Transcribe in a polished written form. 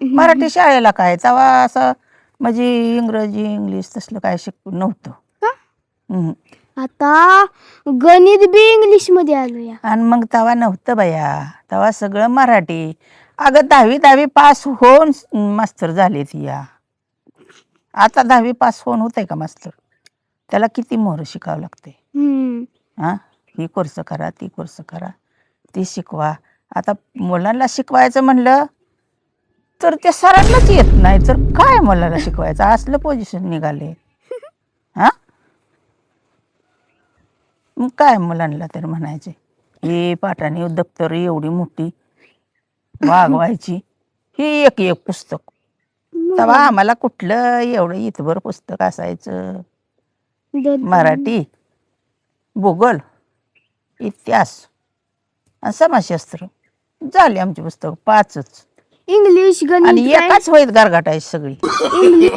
मराठी शाळेला काय तेव्हा असं म्हणजे इंग्रजी इंग्लिश तसलं काय शिकवून नव्हतं. का? हम्म. आता गणित बी इंग्लिश मध्ये आलं या. आणि मग तेव्हा नव्हतं बाया, तेव्हा सगळं मराठी. अगं 10वी पास होऊन मास्तर झाले ती या. आता 10वी पास होऊन होतंय का मास्तर? त्याला किती मोहर शिकावं लागते. हां, ही कोर्स करा, ती कोर्स करा, ती शिकवा. आता मुलांना शिकवायचं म्हणलं तर त्या सरांनाच येत नाही, तर काय मुलाला शिकवायचं? असलं पोझिशन निघाले. हां, मग काय मुलांना तर म्हणायचे ही पाठाने दप्तर एवढी मोठी वागवायची, ही एक एक पुस्तक. तेव्हा आम्हाला कुठलं एवढं इथभर पुस्तक असायचं. मराठी, भूगोल, इतिहास आणि समाजशास्त्र झाली आमची पुस्तक 5च. इंग्लिश आणि गणित काय एकाच वहीत गारगाटायची सगळी. इंग्लिश